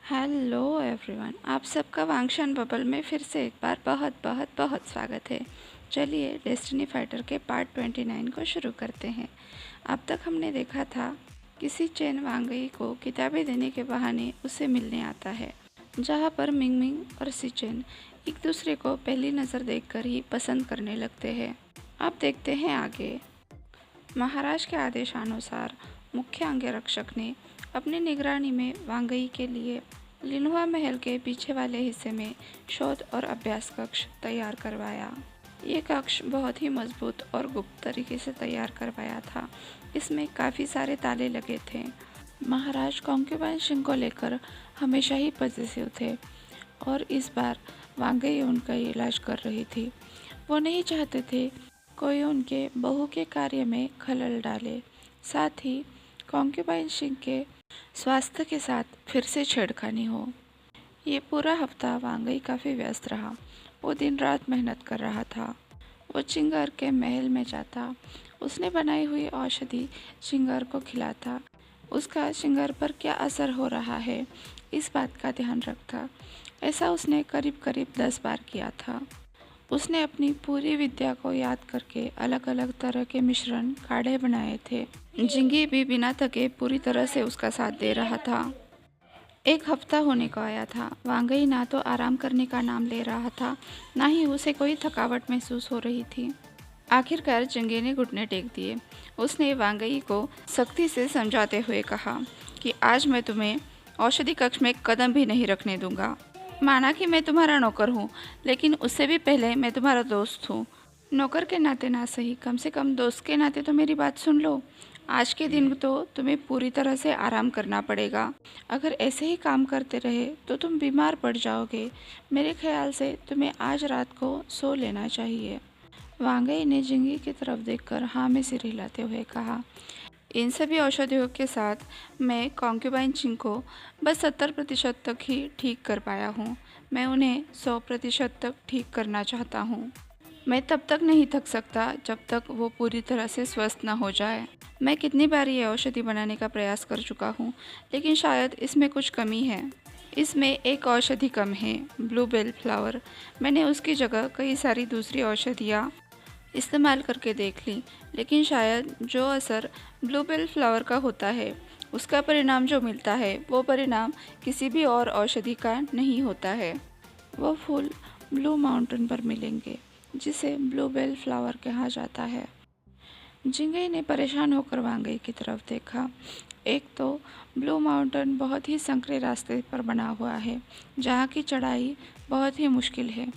Hello everyone, आप सबका वांगशान bubble में फिर से एक बार बहुत बहुत बहुत स्वागत है। चलिए डेस्टिनी फाइटर के पार्ट 29 को शुरू करते हैं। अब तक हमने देखा था किसी चेन वांगई को किताबें देने के बहाने उससे मिलने आता है, जहाँ पर मिंग मिंग और सिचेन एक दूसरे को पहली नज़र देखकर ही पसंद करने लगते हैं। अब देखते हैं आगे। महाराज के आदेशानुसार मुख्य अंगरक्षक ने अपनी निगरानी में वांगई के लिए लिन्हुआ महल के पीछे वाले हिस्से में शोध और अभ्यास कक्ष तैयार करवाया। ये कक्ष बहुत ही मजबूत और गुप्त तरीके से तैयार करवाया था। इसमें काफ़ी सारे ताले लगे थे। महाराज कॉन्क्यूबाइन सिंह को लेकर हमेशा ही पॉजिटिव थे और इस बार वांगई उनका इलाज कर रही थी। वो नहीं चाहते थे कोई उनके बहू के कार्य में खलल डाले। साथ ही कॉन्क्यूबाइन सिंह के स्वास्थ्य के साथ फिर से छेड़खानी हो। ये पूरा हफ्ता वांगई काफ़ी व्यस्त रहा। वो दिन रात मेहनत कर रहा था। वो चिंगार के महल में जाता, उसने बनाई हुई औषधि चिंगार को खिलाता, उसका चिंगार पर क्या असर हो रहा है इस बात का ध्यान रखता। ऐसा उसने करीब करीब 10 बार किया था। उसने अपनी पूरी विद्या को याद करके अलग अलग तरह के मिश्रण काढ़े बनाए थे। जिंगी भी बिना थके पूरी तरह से उसका साथ दे रहा था। एक हफ्ता होने को आया था। वांगई ना तो आराम करने का नाम ले रहा था, ना ही उसे कोई थकावट महसूस हो रही थी। आखिरकार जिंगी ने घुटने टेक दिए। उसने वांगई को सख्ती से समझाते हुए कहा कि आज मैं तुम्हें औषधि कक्ष में कदम भी नहीं रखने दूंगा। माना कि मैं तुम्हारा नौकर हूँ, लेकिन उससे भी पहले मैं तुम्हारा दोस्त हूँ। नौकर के नाते ना सही, कम से कम दोस्त के नाते तो मेरी बात सुन लो। आज के दिन तो तुम्हें पूरी तरह से आराम करना पड़ेगा। अगर ऐसे ही काम करते रहे तो तुम बीमार पड़ जाओगे। मेरे ख्याल से तुम्हें आज रात को सो लेना चाहिए। वांगई ने जिंगी की तरफ देखकर हाँ में सिर हिलाते हुए कहा, इन सभी औषधियों के साथ मैं कॉन्क्यूबाइन सिंह को बस 70% तक ही ठीक कर पाया हूँ। मैं उन्हें 100% तक ठीक करना चाहता हूँ। मैं तब तक नहीं थक सकता जब तक वो पूरी तरह से स्वस्थ न हो जाए। मैं कितनी बार ये औषधि बनाने का प्रयास कर चुका हूँ, लेकिन शायद इसमें कुछ कमी है। इसमें एक औषधि कम है, ब्लूबेल फ्लावर। मैंने उसकी जगह कई सारी दूसरी औषधियाँ इस्तेमाल करके देख ली, लेकिन शायद जो असर ब्लूबेल फ्लावर का होता है, उसका परिणाम जो मिलता है, वो परिणाम किसी भी और औषधि का नहीं होता है। वो फूल ब्लू माउंटेन पर मिलेंगे, जिसे ब्लूबेल फ्लावर कहा जाता है। जिंगई ने परेशान होकर वांगई की तरफ देखा। एक तो ब्लू माउंटेन बहुत ही संकरे रास्ते पर बना हुआ है, जहाँ की चढ़ाई बहुत ही मुश्किल है।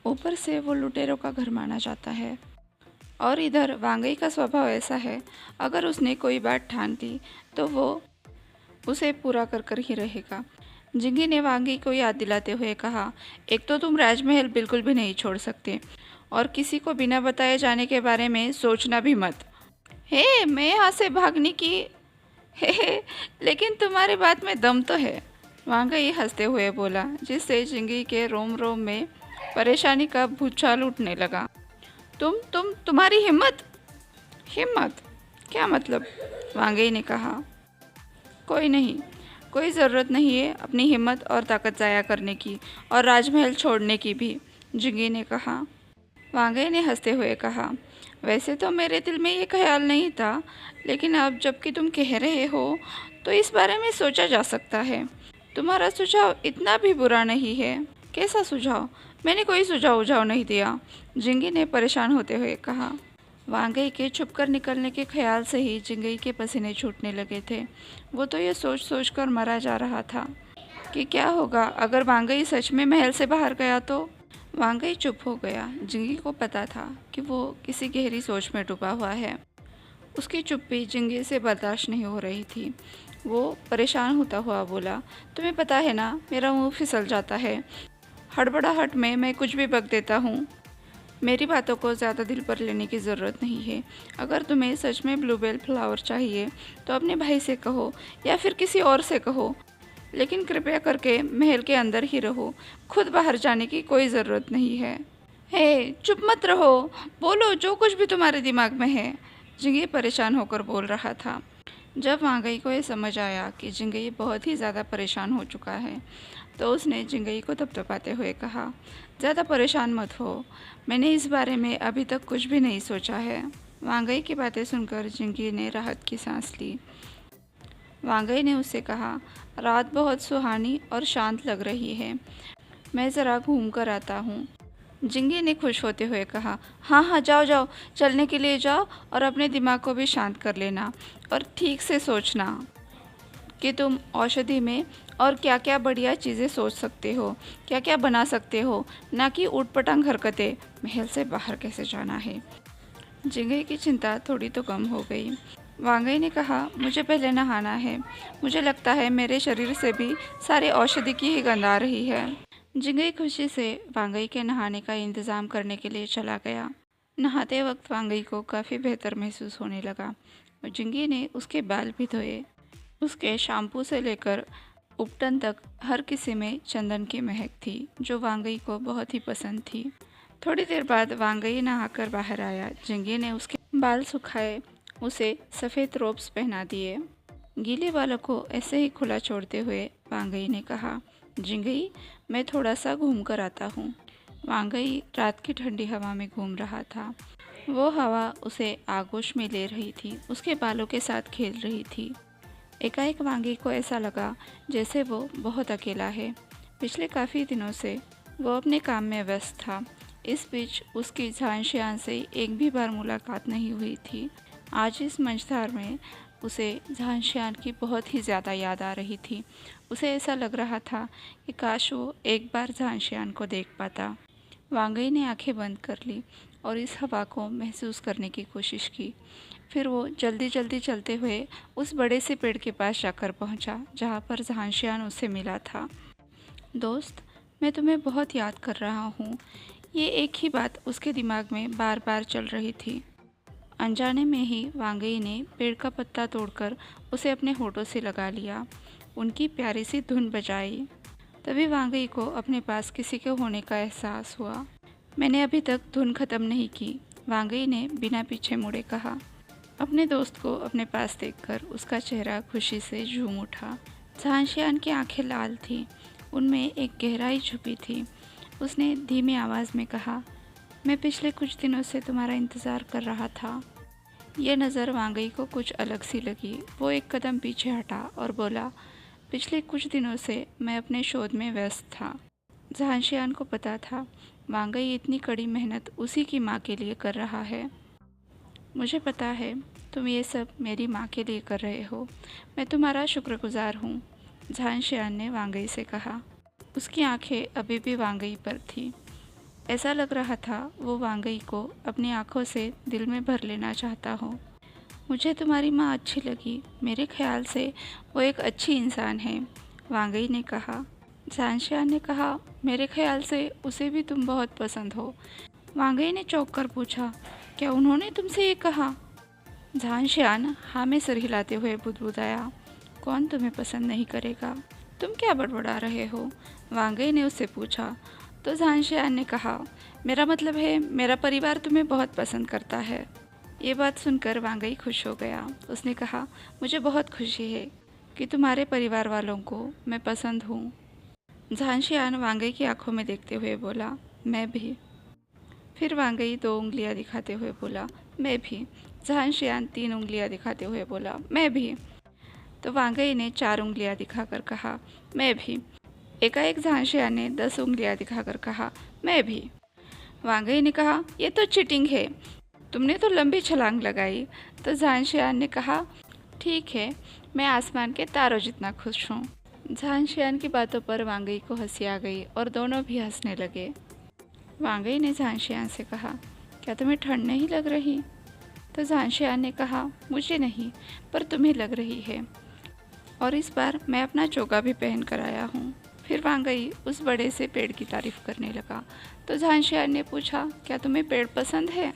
ऊपर से वो लुटेरों का घर माना जाता है। और इधर वांगई का स्वभाव ऐसा है, अगर उसने कोई बात ठान ली तो वो उसे पूरा कर कर ही रहेगा। जिंगी ने वांगी को याद दिलाते हुए कहा, एक तो तुम राजमहल बिल्कुल भी नहीं छोड़ सकते और किसी को बिना बताए जाने के बारे में सोचना भी मत। हे, मैं यहाँ से भागने की हे, लेकिन तुम्हारी बात में दम तो है, वांगई हंसते हुए बोला, जिससे जिंगी के रोम रोम में परेशानी का भूचाल उठने लगा। तुम्हारी हिम्मत? हिम्मत? क्या मतलब? वांगई ने कहा। कोई नहीं, कोई ज़रूरत नहीं है अपनी हिम्मत और ताकत ज़ाया करने की और राजमहल छोड़ने की भी, जिंगी ने कहा। वांगई ने हंसते हुए कहा, वैसे तो मेरे दिल में ये ख्याल नहीं था, लेकिन अब जबकि तुम कह रहे हो तो इस बारे में सोचा जा सकता है। तुम्हारा सुझाव इतना भी बुरा नहीं है। कैसा सुझाव? मैंने कोई सुझाव उझाव नहीं दिया, जिंगी ने परेशान होते हुए कहा। वांगई के छुपकर निकलने के ख्याल से ही जिंगई के पसीने छूटने लगे थे। वो तो ये सोच सोच कर मरा जा रहा था कि क्या होगा अगर वांगई सच में महल से बाहर गया तो। वांगई चुप हो गया। जिंगी को पता था कि वो किसी गहरी सोच में डूबा हुआ है। उसकी चुप्पी जिंगी से बर्दाश्त नहीं हो रही थी। वो परेशान होता हुआ बोला, तुम्हें पता है ना, मेरा मुंह फिसल जाता है। हड़बड़ाहट में मैं कुछ भी बक देता हूँ। मेरी बातों को ज़्यादा दिल पर लेने की ज़रूरत नहीं है। अगर तुम्हें सच में ब्लूबेल फ्लावर चाहिए तो अपने भाई से कहो या फिर किसी और से कहो, लेकिन कृपया करके महल के अंदर ही रहो। खुद बाहर जाने की कोई ज़रूरत नहीं है। हे, चुप मत रहो, बोलो जो कुछ भी तुम्हारे दिमाग में है, जिंगी परेशान होकर बोल रहा था। जब वांगई को ये समझ आया कि जिंगई बहुत ही ज़्यादा परेशान हो चुका है, तो उसने जिंगई को थपथपाते हुए कहा, ज़्यादा परेशान मत हो, मैंने इस बारे में अभी तक कुछ भी नहीं सोचा है। वांगई की बातें सुनकर जिंगई ने राहत की सांस ली। वांगई ने उससे कहा, रात बहुत सुहानी और शांत लग रही है, मैं ज़रा घूम कर आता हूँ। जिंगी ने खुश होते हुए कहा, हाँ हाँ, जाओ जाओ, चलने के लिए जाओ और अपने दिमाग को भी शांत कर लेना और ठीक से सोचना कि तुम औषधि में और क्या क्या बढ़िया चीज़ें सोच सकते हो, क्या क्या बना सकते हो, ना कि ऊटपटांग हरकतें, महल से बाहर कैसे जाना है। जिंगई की चिंता थोड़ी तो कम हो गई। वांगई ने कहा, मुझे पहले नहाना है, मुझे लगता है मेरे शरीर से भी सारी औषधि की ही गंध आ रही है। जिंगई खुशी से वांगई के नहाने का इंतज़ाम करने के लिए चला गया। नहाते वक्त वांगई को काफ़ी बेहतर महसूस होने लगा और जिंगी ने उसके बाल भी धोए। उसके शैम्पू से लेकर उपटन तक हर किसी में चंदन की महक थी, जो वांगई को बहुत ही पसंद थी। थोड़ी देर बाद वांगई नहाकर बाहर आया। जिंगी ने उसके बाल सुखाए, उसे सफ़ेद रोब्स पहना दिए। गीले बालों को ऐसे ही खुला छोड़ते हुए वांगई ने कहा, जिंगई, मैं थोड़ा सा घूम कर आता हूँ। वांगई रात की ठंडी हवा में घूम रहा था। वो हवा उसे आगोश में ले रही थी, उसके बालों के साथ खेल रही थी। एकाएक वांगी को ऐसा लगा जैसे वो बहुत अकेला है। पिछले काफ़ी दिनों से वो अपने काम में व्यस्त था। इस बीच उसकी झांशियान से एक भी बार मुलाकात नहीं हुई थी। आज इस मंझधार में उसे झांशियान की बहुत ही ज़्यादा याद आ रही थी। उसे ऐसा लग रहा था कि काश वो एक बार झांशियान को देख पाता। वांगई ने आंखें बंद कर ली और इस हवा को महसूस करने की कोशिश की। फिर वो जल्दी जल्दी चलते हुए उस बड़े से पेड़ के पास जाकर पहुंचा, जहां पर झांशियान उससे मिला था। दोस्त, मैं तुम्हें बहुत याद कर रहा हूँ। ये एक ही बात उसके दिमाग में बार बार चल रही थी। अनजाने में ही वांगई ने पेड़ का पत्ता तोड़कर उसे अपने होठों से लगा लिया, उनकी प्यारी सी धुन बजाई। तभी वांगई को अपने पास किसी के होने का एहसास हुआ। मैंने अभी तक धुन खत्म नहीं की, वांगई ने बिना पीछे मुड़े कहा। अपने दोस्त को अपने पास देखकर उसका चेहरा खुशी से झूम उठा। झांशियान की आंखें लाल थीं, उनमें एक गहराई छुपी थी। उसने धीमी आवाज़ में कहा, मैं पिछले कुछ दिनों से तुम्हारा इंतज़ार कर रहा था। यह नज़र वांगई को कुछ अलग सी लगी। वो एक कदम पीछे हटा और बोला, पिछले कुछ दिनों से मैं अपने शोध में व्यस्त था। झांशियान को पता था वांगई इतनी कड़ी मेहनत उसी की माँ के लिए कर रहा है। मुझे पता है तुम ये सब मेरी माँ के लिए कर रहे हो, मैं तुम्हारा शुक्रगुजार हूँ, झांशियान ने वांगई से कहा। उसकी आंखें अभी भी वांगई पर थी। ऐसा लग रहा था वो वांगई को अपनी आंखों से दिल में भर लेना चाहता हो। मुझे तुम्हारी माँ अच्छी लगी, मेरे ख्याल से वो एक अच्छी इंसान है, वांगई ने कहा। झांशियान ने कहा, मेरे ख्याल से उसे भी तुम बहुत पसंद हो। वांगई ने चौंक कर पूछा, क्या उन्होंने तुमसे ये कहा? झांशियान हाँ में सिर हिलाते हुए बुदबुदाया, कौन तुम्हें पसंद नहीं करेगा? तुम क्या बड़बड़ा रहे हो? वांगई ने उससे पूछा। तो झांशियान ने कहा, मेरा मतलब है मेरा परिवार तुम्हें बहुत पसंद करता है। ये बात सुनकर वांगई खुश हो गया। उसने कहा, मुझे बहुत खुशी है कि तुम्हारे परिवार वालों को मैं पसंद हूँ। झांशियान वांगई की आंखों में देखते हुए बोला, मैं भी। फिर वांगई 2 उंगलियां दिखाते हुए बोला, मैं भी। झांशियान 3 उंगलियां दिखाते हुए बोला, मैं भी। तो वांगई ने 4 उंगलियां दिखाकर कहा, मैं भी। एकाएक झांशियान ने 10 उंगलियां दिखाकर कहा, मैं भी। वांगई ने कहा, ये तो चीटिंग है, तुमने तो लंबी छलांग लगाई। तो झांशियान ने कहा, ठीक है, मैं आसमान के तारों जितना खुश हूँ। झांशियान की बातों पर वांगई को हंसी आ गई और दोनों भी हंसने लगे। वांगई ने झांशियान से कहा, क्या तुम्हें ठंड नहीं लग रही? तो झांशियान ने कहा, मुझे नहीं, पर तुम्हें लग रही है, और इस बार मैं अपना चोगा भी पहन कर आया हूँ। फिर वांगई उस बड़े से पेड़ की तारीफ करने लगा। तो झांशियान ने पूछा, क्या तुम्हें पेड़ पसंद है?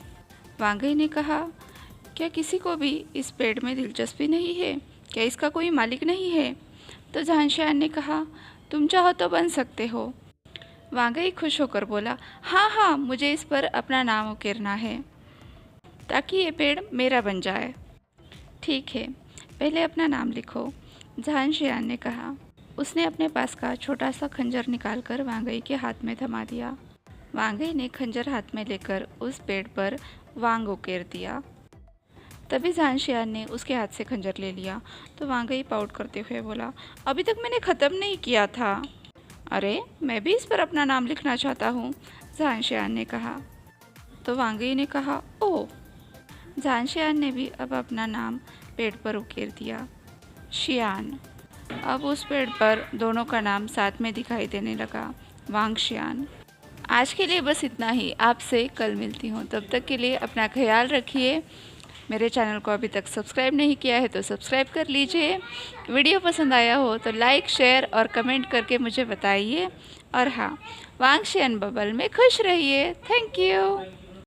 वांगई ने कहा, क्या किसी को भी इस पेड़ में दिलचस्पी नहीं है? क्या इसका कोई मालिक नहीं है? तो झांशियान ने कहा, तुम चाहो तो बन सकते हो। वांगई खुश होकर बोला, हाँ हाँ, मुझे इस पर अपना नाम उकेरना है ताकि ये पेड़ मेरा बन जाए। ठीक है, पहले अपना नाम लिखो, झान शियान ने कहा। उसने अपने पास का छोटा सा खंजर निकालकर वांगई के हाथ में थमा दिया। वांगई ने खंजर हाथ में लेकर उस पेड़ पर वांग उकेर दिया। तभी झान शियान ने उसके हाथ से खंजर ले लिया तो वांगई पाउट करते हुए बोला, अभी तक मैंने ख़त्म नहीं किया था। अरे, मैं भी इस पर अपना नाम लिखना चाहता हूँ, झान शियान ने कहा। तो वांगई ने कहा, ओह। झान शियान ने भी अब अपना नाम पेड़ पर उकेर दिया, शियान। अब उस पेड़ पर दोनों का नाम साथ में दिखाई देने लगा, वांग शियान। आज के लिए बस इतना ही। आपसे कल मिलती हूँ। तब तक के लिए अपना ख्याल रखिए। मेरे चैनल को अभी तक सब्सक्राइब नहीं किया है तो सब्सक्राइब कर लीजिए। वीडियो पसंद आया हो तो लाइक, शेयर और कमेंट करके मुझे बताइए। और हाँ, वांग शियान बबल में खुश रहिए। Thank you.